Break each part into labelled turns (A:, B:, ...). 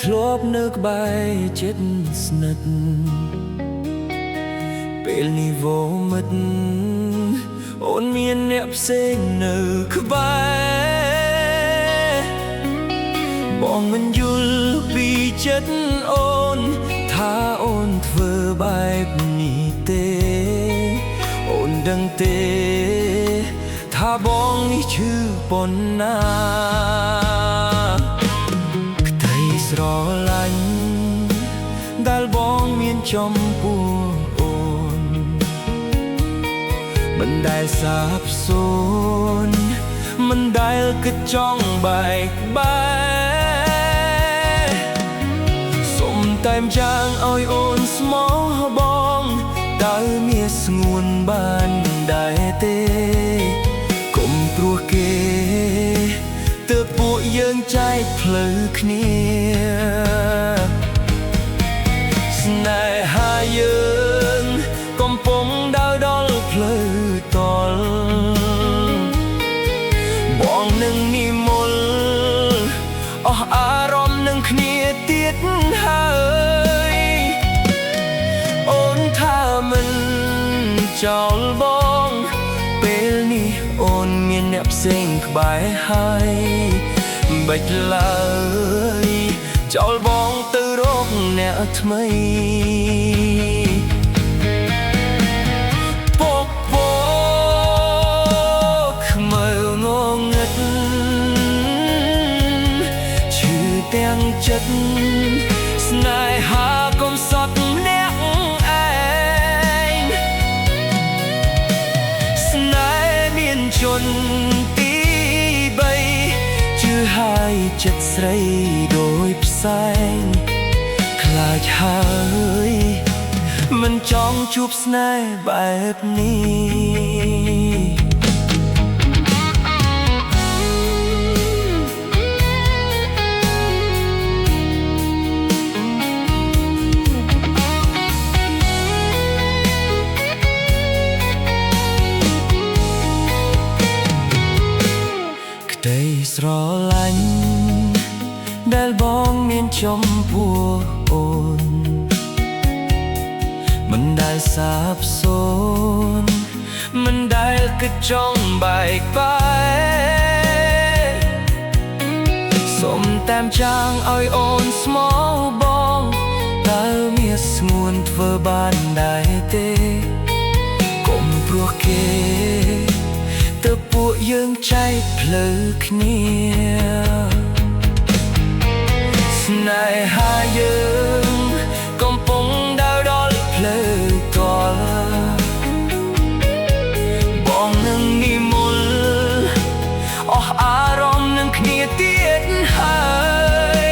A: ធ្លាប់នៅក្បែរចិត្តស្និទ្ធពេលនេះវមិត្តអូនមានអ្នកផ្សេងនៅក្បែរបងមិនយល់ពីចិត្តអូនថាអូនធ្វើបែបនេះទេអូនដឹងទេថាបងនេះឈឺប៉ុណ្ណាក្តីស្រឡាញ់ដែលបងមានចំពោះអូនមិនដែលសាបសូន្យមិនដែលគិតចង់បែកបែកសុំតែម្ចាងឲ្យអូនស្មោះបងតើមានស្ងួនបានដែរទេកុំព្រោះគេទើបពួកយើងចែកផ្លូវគ្នាស្នេហាយើងកំពុងដើរដល់ផ្លូវតល់បងនឹងនិមលអស់អារម្មណ៍នឹងគ្នាទៀតហើយអូនថាមិនចោលបងពេលនេះអូនមានអ្នកផ្សេងក្បែរហើយបិចឡើយចោលបងទៅរកអ្នកថ្មីពកពកខ្មៅងងឹតឈឺទាំងចិត្តស្នេហាកុំសត់ម្នាក់ឯងស្នេហ៍មានជនទី3ជឿហើយចិត្តស្រីដោយផ្សែងខ្លាចហើយមិនចង់ជួបស្នេហ៍បែបនេះក្តីស្រឡាញ់ដែលបងមានចំពោះអូនមិនដែលសាបសូន្យមិនដែលគិតចង់បែកបែកសុំតាមចាងឲ្យអូនស្មោះបងតើមានស្ងួនធ្វើបានដែរទេកុំព្រោះគេទើបពួកយើងចែកផ្លូវគ្នាស្នេហាយើងកំពុងដើរដល់ផ្លូវតល់បងនឹងនិមលអស់អារម្មណ៍នឹងគ្នាទៀតហើយ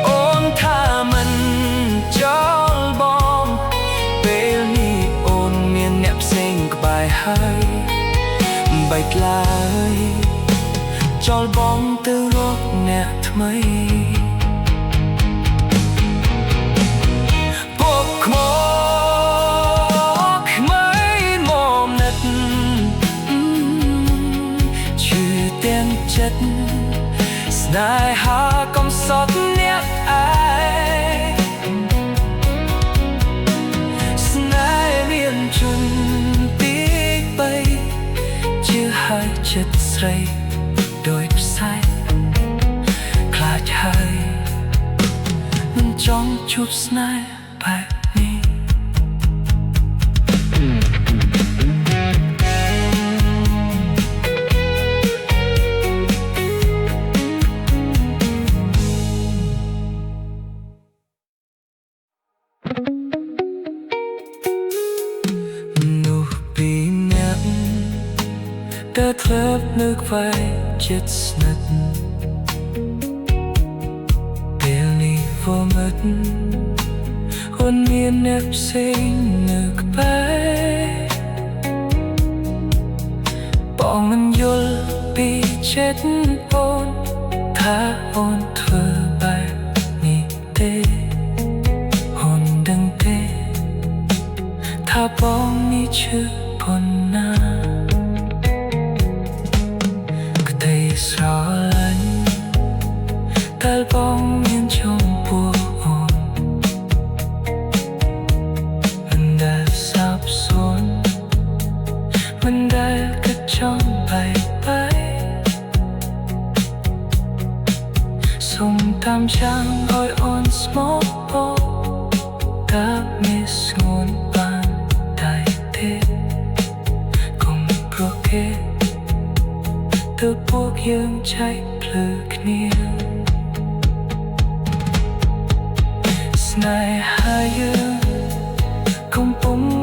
A: អូនថាមិនចោលបងពេលនេះអូនមានអ្នកផ្សេងក្បែរហើយបែកឡើយចោលបងទៅរកអ្នកថ្មីពកខ្មោខ្មៃមកណាត់ឈឺទាំងចិត្តស្នេហាកំសត់អ្នកឯងស្នេហ៍មានជនទី3ជឿហើយចិត្តស្រីដោយផ្សែងខ្លាចហើយមិនចង់ជួបស្នេហ៍បែបនេះនោះពីអ្នកដែលធ្លាប់នៅក្បែរចិត្តស្និទ្ធពេលនេះវមិត្តអូនមានអ្នកផ្សេងនៅក្បែរបងមិនយល់ពីចិត្តអូនថាអូនធ្វើបែបនេះទេអូនដឹងទេថាបងនេះឈឺប៉ុណ្ណាស្រឡាញ់ដែលបង ដែលក៏ចង់បែកបាយសូមតាមចាំឲ្យអូនស្មោកពោតាមានស្ងួនបានតែទេកុំប្រកេទើបពួកយើងចែកភ្លឺគ្នាស្នេហាយើងកំពុង